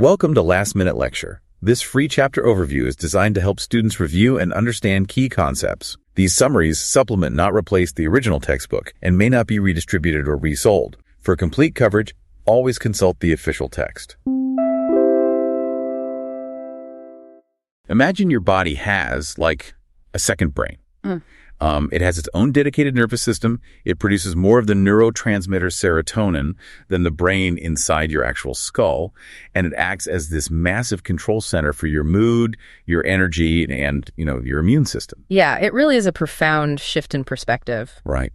Welcome to Last Minute Lecture. This free chapter overview is designed to help students review and understand key concepts. These summaries supplement, not replace, the original textbook and may not be redistributed or resold. For complete coverage, always consult the official text. Imagine your body has, like, a second brain. It has its own dedicated nervous system. It produces more of the neurotransmitter serotonin than the brain inside your actual skull. And it acts as this massive control center for your mood, your energy, and, your immune system. Yeah, it really is a profound shift in perspective. Right.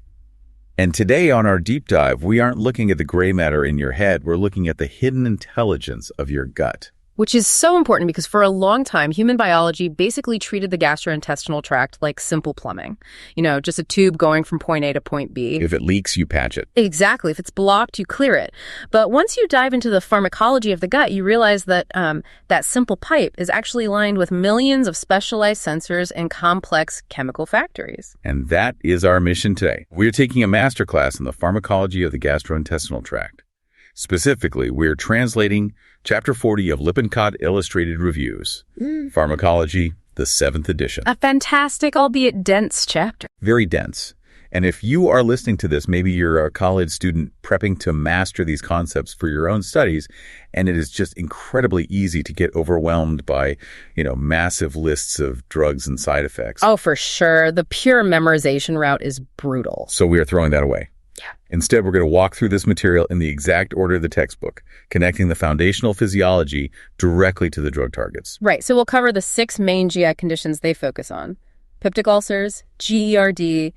And today on our deep dive, we aren't looking at the gray matter in your head. We're looking at the hidden intelligence of your gut. Which is so important because for a long time, human biology basically treated the gastrointestinal tract like simple plumbing. Just a tube going from point A to point B. If it leaks, you patch it. Exactly. If it's blocked, you clear it. But once you dive into the pharmacology of the gut, you realize that that simple pipe is actually lined with millions of specialized sensors and complex chemical factories. And that is our mission today. We're taking a masterclass in the pharmacology of the gastrointestinal tract. Specifically, we're translating Chapter 40 of Lippincott Illustrated Reviews, Pharmacology, the 7th edition. A fantastic, albeit dense chapter. Very dense. And if you are listening to this, maybe you're a college student prepping to master these concepts for your own studies, and it is just incredibly easy to get overwhelmed by, massive lists of drugs and side effects. Oh, for sure. The pure memorization route is brutal. So we are throwing that away. Yeah. Instead, we're going to walk through this material in the exact order of the textbook, connecting the foundational physiology directly to the drug targets. Right. So we'll cover the 6 main GI conditions they focus on: peptic ulcers, GERD,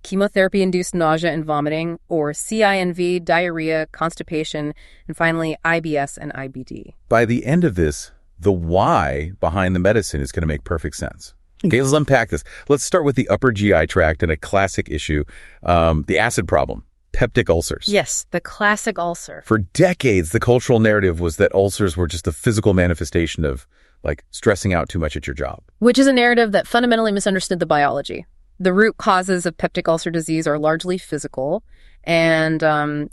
chemotherapy-induced nausea and vomiting, or CINV, diarrhea, constipation, and finally IBS and IBD. By the end of this, the why behind the medicine is going to make perfect sense. Okay, let's unpack this. Let's start with the upper GI tract and a classic issue, the acid problem, peptic ulcers. Yes, the classic ulcer. For decades, the cultural narrative was that ulcers were just a physical manifestation of, stressing out too much at your job. Which is a narrative that fundamentally misunderstood the biology. The root causes of peptic ulcer disease are largely physical, and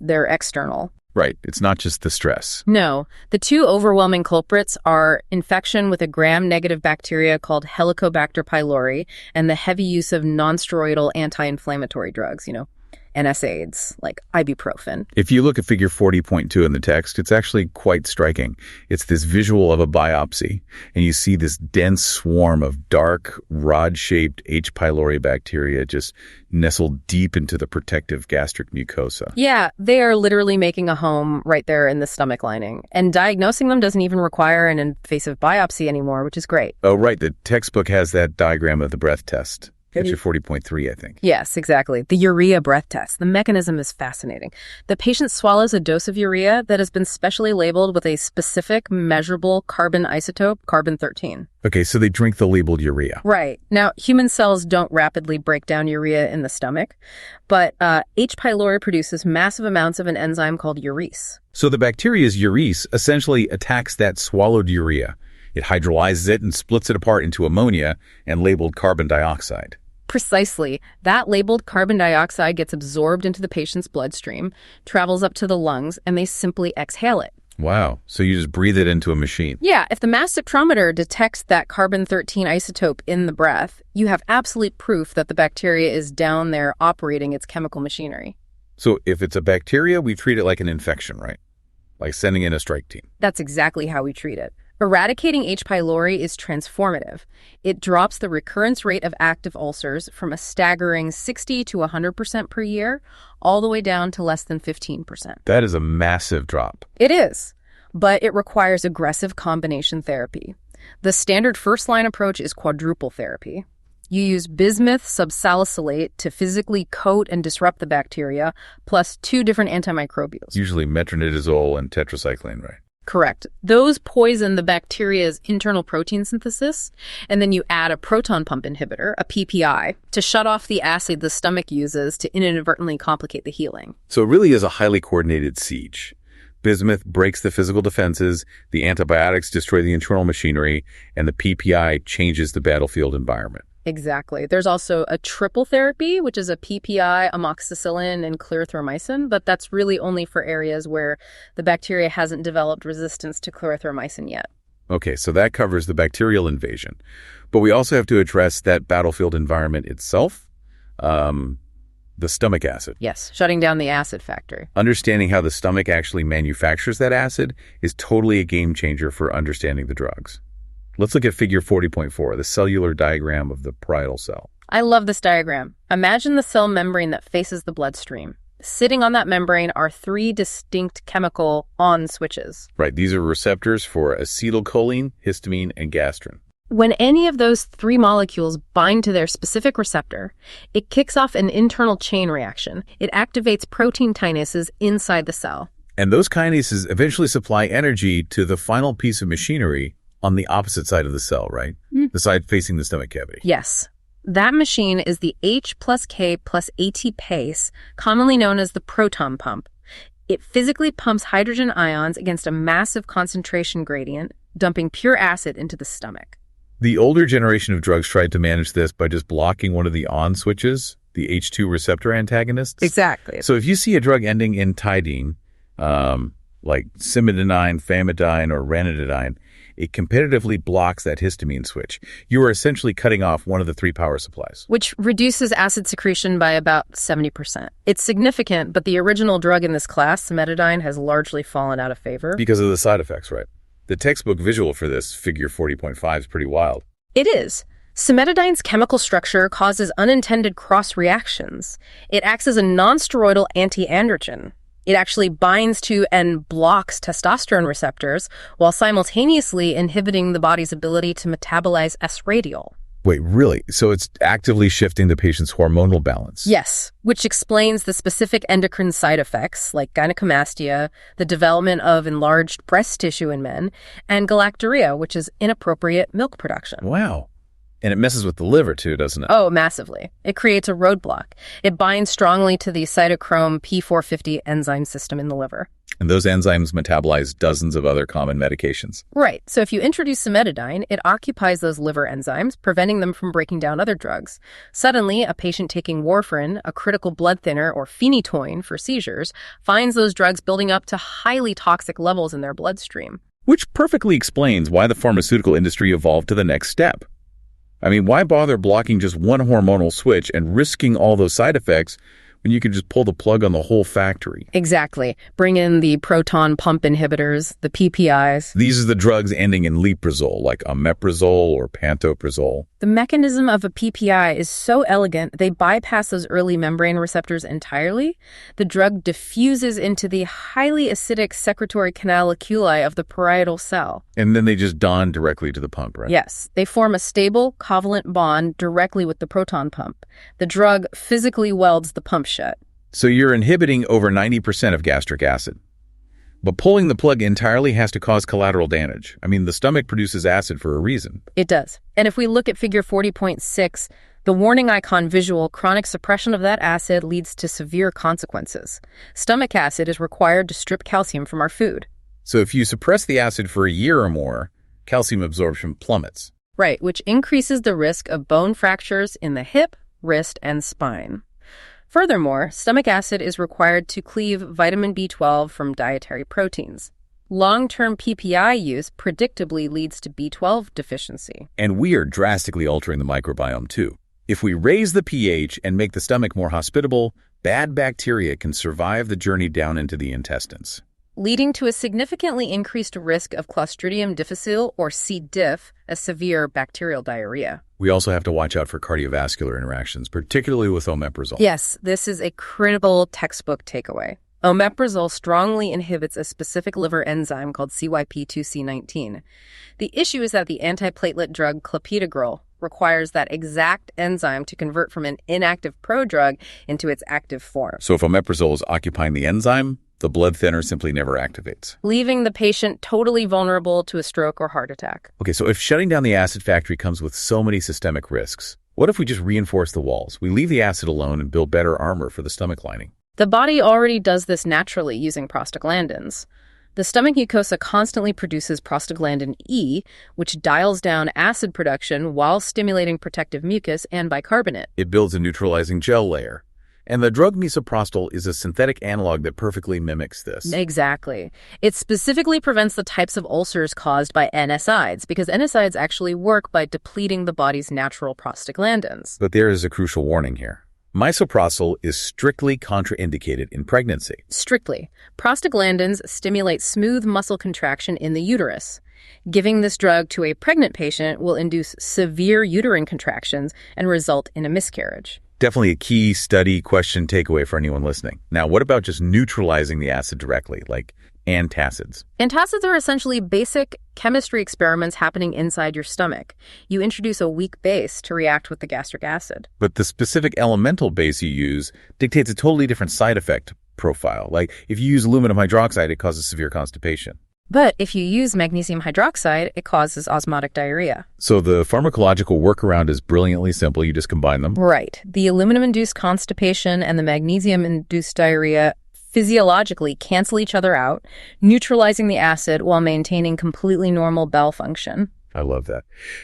they're external. Right. It's not just the stress. No. The 2 overwhelming culprits are infection with a gram-negative bacteria called Helicobacter pylori and the heavy use of non-steroidal anti-inflammatory drugs, NSAIDs, like ibuprofen. If you look at figure 40.2 in the text, it's actually quite striking. It's this visual of a biopsy, and you see this dense swarm of dark, rod-shaped H. pylori bacteria just nestled deep into the protective gastric mucosa. Yeah, they are literally making a home right there in the stomach lining. And diagnosing them doesn't even require an invasive biopsy anymore, which is great. Oh, right. The textbook has that diagram of the breath test. Picture 40.3, I think. Yes, exactly. The urea breath test. The mechanism is fascinating. The patient swallows a dose of urea that has been specially labeled with a specific measurable carbon isotope, carbon-13. Okay, so they drink the labeled urea. Right. Now, human cells don't rapidly break down urea in the stomach, but H. pylori produces massive amounts of an enzyme called urease. So the bacteria's urease essentially attacks that swallowed urea. It hydrolyzes it and splits it apart into ammonia and labeled carbon dioxide. Precisely. That labeled carbon dioxide gets absorbed into the patient's bloodstream, travels up to the lungs, and they simply exhale it. Wow. So you just breathe it into a machine. Yeah. If the mass spectrometer detects that carbon-13 isotope in the breath, you have absolute proof that the bacteria is down there operating its chemical machinery. So if it's a bacteria, we treat it like an infection, right? Like sending in a strike team. That's exactly how we treat it. Eradicating H. pylori is transformative. It drops the recurrence rate of active ulcers from a staggering 60 to 100% per year, all the way down to less than 15%. That is a massive drop. It is, but it requires aggressive combination therapy. The standard first-line approach is quadruple therapy. You use bismuth subsalicylate to physically coat and disrupt the bacteria, plus 2 different antimicrobials. Usually metronidazole and tetracycline, right? Correct. Those poison the bacteria's internal protein synthesis, and then you add a proton pump inhibitor, a PPI, to shut off the acid the stomach uses to inadvertently complicate the healing. So it really is a highly coordinated siege. Bismuth breaks the physical defenses, the antibiotics destroy the internal machinery, and the PPI changes the battlefield environment. Exactly. There's also a triple therapy, which is a PPI, amoxicillin, and clarithromycin, but that's really only for areas where the bacteria hasn't developed resistance to clarithromycin yet. Okay, so that covers the bacterial invasion. But we also have to address that battlefield environment itself, the stomach acid. Yes, shutting down the acid factory. Understanding how the stomach actually manufactures that acid is totally a game changer for understanding the drugs. Let's look at figure 40.4, the cellular diagram of the parietal cell. I love this diagram. Imagine the cell membrane that faces the bloodstream. Sitting on that membrane are 3 distinct chemical on switches. Right, these are receptors for acetylcholine, histamine, and gastrin. When any of those 3 molecules bind to their specific receptor, it kicks off an internal chain reaction. It activates protein kinases inside the cell. And those kinases eventually supply energy to the final piece of machinery on the opposite side of the cell, right? The side facing the stomach cavity. Yes. That machine is the H plus K plus ATPase, commonly known as the proton pump. It physically pumps hydrogen ions against a massive concentration gradient, dumping pure acid into the stomach. The older generation of drugs tried to manage this by just blocking one of the on switches, the H2 receptor antagonists. Exactly. So if you see a drug ending in tidine, like cimetidine, famotidine, or ranitidine, it competitively blocks that histamine switch. You are essentially cutting off one of the 3 power supplies. Which reduces acid secretion by about 70%. It's significant, but the original drug in this class, cimetidine, has largely fallen out of favor. Because of the side effects, right? The textbook visual for this, figure 40.5, is pretty wild. It is. Cimetidine's chemical structure causes unintended cross-reactions. It acts as a non-steroidal anti-androgen. It actually binds to and blocks testosterone receptors while simultaneously inhibiting the body's ability to metabolize S-radiol. Wait, really? So it's actively shifting the patient's hormonal balance? Yes, which explains the specific endocrine side effects like gynecomastia, the development of enlarged breast tissue in men, and galactorrhea, which is inappropriate milk production. Wow. And it messes with the liver too, doesn't it? Oh, massively. It creates a roadblock. It binds strongly to the cytochrome P450 enzyme system in the liver. And those enzymes metabolize dozens of other common medications. Right. So if you introduce cimetidine, it occupies those liver enzymes, preventing them from breaking down other drugs. Suddenly, a patient taking warfarin, a critical blood thinner, or phenytoin for seizures, finds those drugs building up to highly toxic levels in their bloodstream. Which perfectly explains why the pharmaceutical industry evolved to the next step. I mean, why bother blocking just one hormonal switch and risking all those side effects when you could just pull the plug on the whole factory? Exactly. Bring in the proton pump inhibitors, the PPIs. These are the drugs ending in leprozole, like omeprazole or pantoprazole. The mechanism of a PPI is so elegant, they bypass those early membrane receptors entirely. The drug diffuses into the highly acidic secretory canaliculi of the parietal cell. And then they just don directly to the pump, right? Yes, they form a stable, covalent bond directly with the proton pump. The drug physically welds the pump shut. So you're inhibiting over 90% of gastric acid. But pulling the plug entirely has to cause collateral damage. I mean, the stomach produces acid for a reason. It does. And if we look at figure 40.6, the warning icon visual, chronic suppression of that acid leads to severe consequences. Stomach acid is required to strip calcium from our food. So if you suppress the acid for a year or more, calcium absorption plummets. Right, which increases the risk of bone fractures in the hip, wrist, and spine. Furthermore, stomach acid is required to cleave vitamin B12 from dietary proteins. Long-term PPI use predictably leads to B12 deficiency. And we are drastically altering the microbiome too. If we raise the pH and make the stomach more hospitable, bad bacteria can survive the journey down into the intestines, leading to a significantly increased risk of Clostridium difficile, or C. diff, a severe bacterial diarrhea. We also have to watch out for cardiovascular interactions, particularly with omeprazole. Yes, this is a critical textbook takeaway. Omeprazole strongly inhibits a specific liver enzyme called CYP2C19. The issue is that the antiplatelet drug clopidogrel requires that exact enzyme to convert from an inactive prodrug into its active form. So if omeprazole is occupying the enzyme, the blood thinner simply never activates, leaving the patient totally vulnerable to a stroke or heart attack. Okay, so if shutting down the acid factory comes with so many systemic risks, what if we just reinforce the walls? We leave the acid alone and build better armor for the stomach lining. The body already does this naturally using prostaglandins. The stomach mucosa constantly produces prostaglandin E, which dials down acid production while stimulating protective mucus and bicarbonate. It builds a neutralizing gel layer. And the drug misoprostol is a synthetic analog that perfectly mimics this. Exactly. It specifically prevents the types of ulcers caused by NSAIDs, because NSAIDs actually work by depleting the body's natural prostaglandins. But there is a crucial warning here. Misoprostol is strictly contraindicated in pregnancy. Strictly. Prostaglandins stimulate smooth muscle contraction in the uterus. Giving this drug to a pregnant patient will induce severe uterine contractions and result in a miscarriage. Definitely a key study question takeaway for anyone listening. Now, what about just neutralizing the acid directly, like antacids? Antacids are essentially basic chemistry experiments happening inside your stomach. You introduce a weak base to react with the gastric acid. But the specific elemental base you use dictates a totally different side effect profile. Like if you use aluminum hydroxide, it causes severe constipation. But if you use magnesium hydroxide, it causes osmotic diarrhea. So the pharmacological workaround is brilliantly simple. You just combine them. Right. The aluminum-induced constipation and the magnesium-induced diarrhea physiologically cancel each other out, neutralizing the acid while maintaining completely normal bowel function. I love that.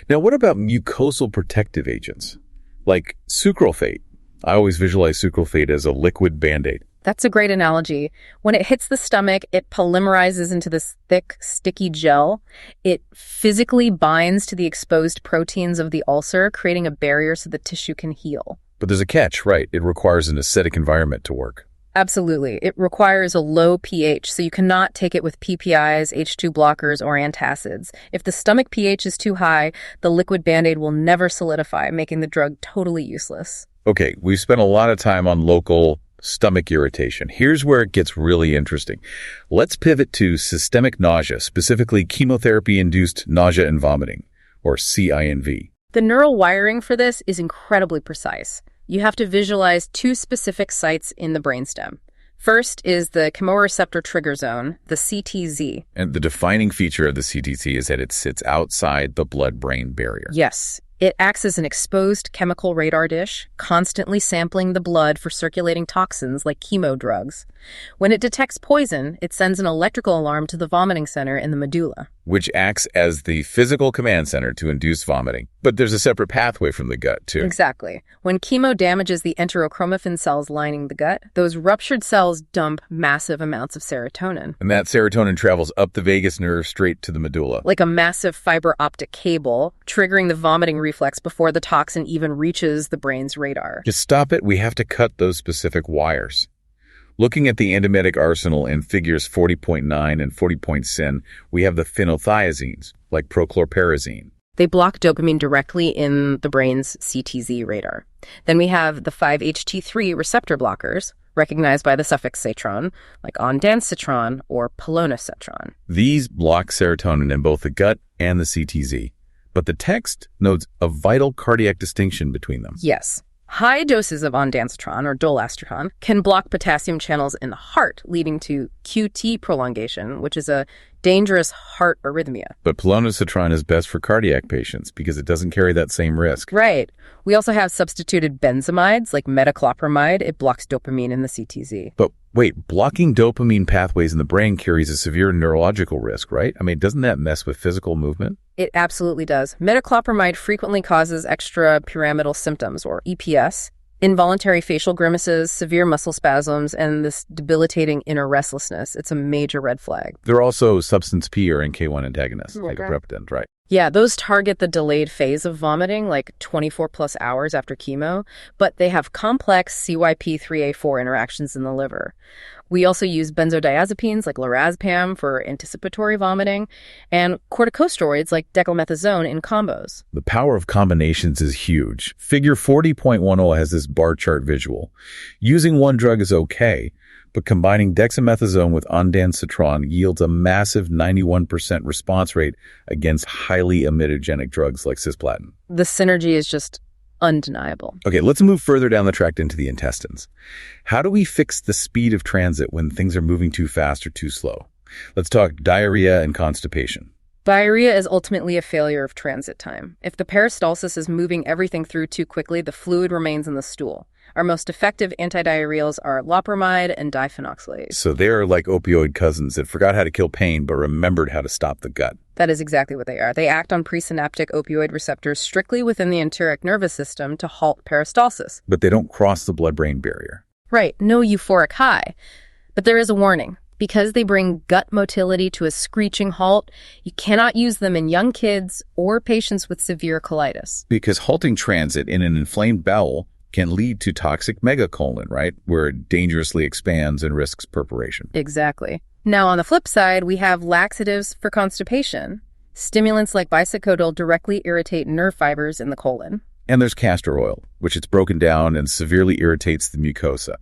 Now, what about mucosal protective agents like sucralfate? I always visualize sucralfate as a liquid Band-Aid. That's a great analogy. When it hits the stomach, it polymerizes into this thick, sticky gel. It physically binds to the exposed proteins of the ulcer, creating a barrier so the tissue can heal. But there's a catch, right? It requires an acidic environment to work. Absolutely. It requires a low pH, so you cannot take it with PPIs, H2 blockers, or antacids. If the stomach pH is too high, the liquid Band-Aid will never solidify, making the drug totally useless. Okay, we've spent a lot of time on local stomach irritation. Here's where it gets really interesting. Let's pivot to systemic nausea, specifically chemotherapy-induced nausea and vomiting, or CINV. The neural wiring for this is incredibly precise. You have to visualize two specific sites in the brainstem. First is the chemoreceptor trigger zone, the CTZ. And the defining feature of the CTZ is that it sits outside the blood-brain barrier. Yes. It acts as an exposed chemical radar dish, constantly sampling the blood for circulating toxins like chemo drugs. When it detects poison, it sends an electrical alarm to the vomiting center in the medulla, which acts as the physical command center to induce vomiting. But there's a separate pathway from the gut, too. Exactly. When chemo damages the enterochromaffin cells lining the gut, those ruptured cells dump massive amounts of serotonin. And that serotonin travels up the vagus nerve straight to the medulla. Like a massive fiber optic cable, triggering the vomiting reflex before the toxin even reaches the brain's radar. To stop it, we have to cut those specific wires. Looking at the Antiemetic arsenal in figures 40.9 and 40.sin, we have the phenothiazines, like prochlorperazine. They block dopamine directly in the brain's CTZ radar. Then we have the 5-HT3 receptor blockers, recognized by the suffix -atron, like ondansetron or polonosetron. These block serotonin in both the gut and the CTZ. But the text notes a vital cardiac distinction between them. Yes. High doses of ondansetron, or dolasetron, can block potassium channels in the heart, leading to QT prolongation, which is a dangerous heart arrhythmia. But polonosetron is best for cardiac patients because it doesn't carry that same risk. Right. We also have substituted benzamides, like metoclopramide. It blocks dopamine in the CTZ. But wait, blocking dopamine pathways in the brain carries a severe neurological risk, right? I mean, doesn't that mess with physical movement? It absolutely does. Metoclopramide frequently causes extrapyramidal symptoms, or EPS, involuntary facial grimaces, severe muscle spasms, and this debilitating inner restlessness. It's a major red flag. There are also substance P or NK1 antagonists, like Proton, right? Yeah, those target the delayed phase of vomiting, like 24 plus hours after chemo, but they have complex CYP3A4 interactions in the liver. We also use benzodiazepines like lorazepam for anticipatory vomiting and corticosteroids like dexamethasone in combos. The power of combinations is huge. Figure 40.10 has this bar chart visual. Using one drug is okay, but combining dexamethasone with ondansetron yields a massive 91% response rate against highly emitogenic drugs like cisplatin. The synergy is just undeniable. Okay, let's move further down the tract into the intestines. How do we fix the speed of transit when things are moving too fast or too slow? Let's talk diarrhea and constipation. Diarrhea is ultimately a failure of transit time. If the peristalsis is moving everything through too quickly, the fluid remains in the stool. Our most effective antidiarrheals are loperamide and diphenoxylase. So they're like opioid cousins that forgot how to kill pain but remembered how to stop the gut. That is exactly what they are. They act on presynaptic opioid receptors strictly within the enteric nervous system to halt peristalsis. But they don't cross the blood-brain barrier. Right, no euphoric high. But there is a warning. Because they bring gut motility to a screeching halt, you cannot use them in young kids or patients with severe colitis. Because halting transit in an inflamed bowel can lead to toxic megacolon, right? Where it dangerously expands and risks perforation. Exactly. Now, on the flip side, we have laxatives for constipation. Stimulants like bisacodyl directly irritate nerve fibers in the colon. And there's castor oil, which it's broken down and severely irritates the mucosa.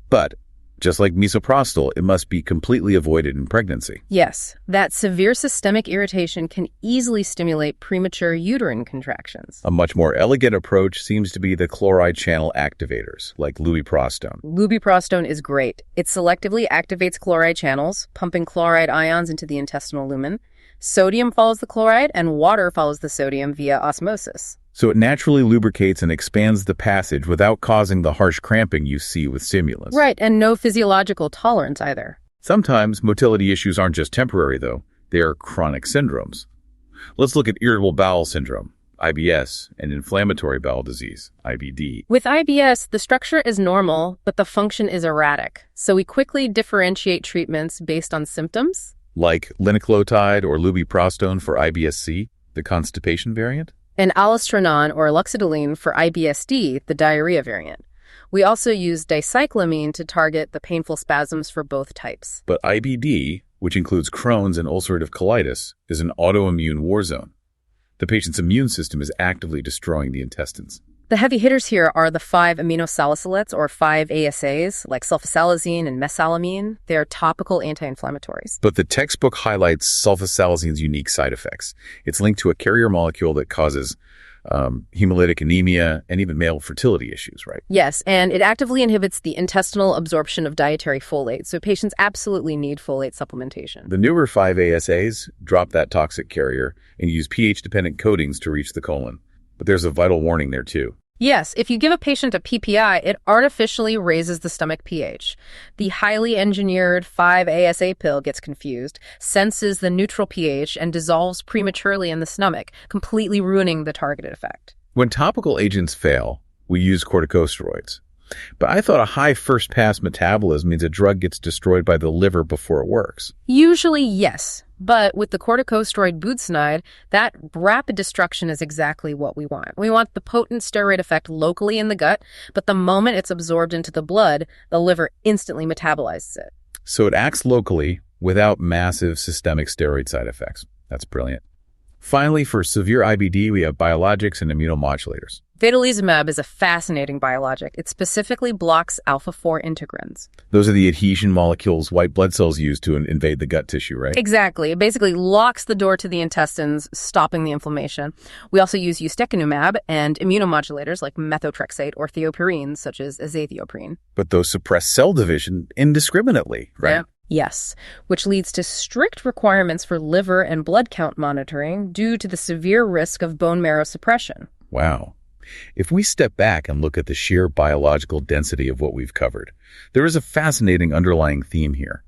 But just like misoprostol, it must be completely avoided in pregnancy. Yes, that severe systemic irritation can easily stimulate premature uterine contractions. A much more elegant approach seems to be the chloride channel activators, like lubiprostone. Lubiprostone is great. It selectively activates chloride channels, pumping chloride ions into the intestinal lumen. Sodium follows the chloride, and water follows the sodium via osmosis. So it naturally lubricates and expands the passage without causing the harsh cramping you see with stimulants. Right, and no physiological tolerance either. Sometimes motility issues aren't just temporary, though. They are chronic syndromes. Let's look at irritable bowel syndrome, IBS, and inflammatory bowel disease, IBD. With IBS, the structure is normal, but the function is erratic. So we quickly differentiate treatments based on symptoms. Like linaclotide or lubiprostone for IBS-C, the constipation variant? And allostranon or luxetolene for IBS-D, the diarrhea variant. We also use dicyclamine to target the painful spasms for both types. But IBD, which includes Crohn's and ulcerative colitis, is an autoimmune war zone. The patient's immune system is actively destroying the intestines. The heavy hitters here are the 5-aminosalicylates or 5-ASAs, like sulfasalazine and mesalamine. They are topical anti-inflammatories. But the textbook highlights sulfasalazine's unique side effects. It's linked to a carrier molecule that causes hemolytic anemia and even male fertility issues, right? Yes, and it actively inhibits the intestinal absorption of dietary folate, so patients absolutely need folate supplementation. The newer 5-ASAs drop that toxic carrier and use pH-dependent coatings to reach the colon. But there's a vital warning there, too. Yes, if you give a patient a PPI, it artificially raises the stomach pH. The highly engineered 5-ASA pill gets confused, senses the neutral pH, and dissolves prematurely in the stomach, completely ruining the targeted effect. When topical agents fail, we use corticosteroids. But I thought a high first-pass metabolism means a drug gets destroyed by the liver before it works. Usually, yes. But with the corticosteroid budesonide, that rapid destruction is exactly what we want. We want the potent steroid effect locally in the gut, but the moment it's absorbed into the blood, the liver instantly metabolizes it. So it acts locally without massive systemic steroid side effects. That's brilliant. Finally, for severe IBD, we have biologics and immunomodulators. Vedolizumab is a fascinating biologic. It specifically blocks alpha-4 integrins. Those are the adhesion molecules white blood cells use to invade the gut tissue, right? Exactly. It basically locks the door to the intestines, stopping the inflammation. We also use ustekinumab and immunomodulators like methotrexate or thiopurines, such as azathioprine. But those suppress cell division indiscriminately, right? Yeah. Yes, which leads to strict requirements for liver and blood count monitoring due to the severe risk of bone marrow suppression. Wow. If we step back and look at the sheer biological density of what we've covered, there is a fascinating underlying theme here.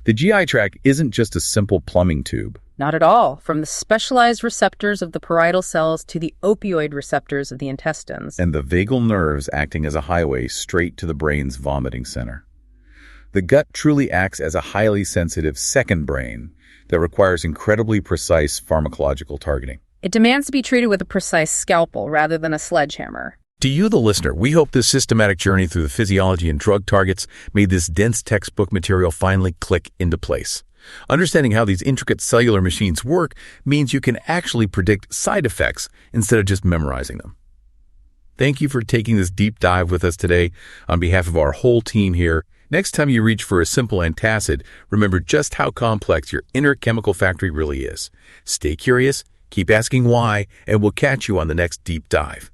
The GI tract isn't just a simple plumbing tube. Not at all. From the specialized receptors of the parietal cells to the opioid receptors of the intestines. And the vagal nerves acting as a highway straight to the brain's vomiting center. The gut truly acts as a highly sensitive second brain that requires incredibly precise pharmacological targeting. It demands to be treated with a precise scalpel rather than a sledgehammer. To you, the listener, we hope this systematic journey through the physiology and drug targets made this dense textbook material finally click into place. Understanding how these intricate cellular machines work means you can actually predict side effects instead of just memorizing them. Thank you for taking this deep dive with us today. On behalf of our whole team here, next time you reach for a simple antacid, remember just how complex your inner chemical factory really is. Stay curious, keep asking why, and we'll catch you on the next deep dive.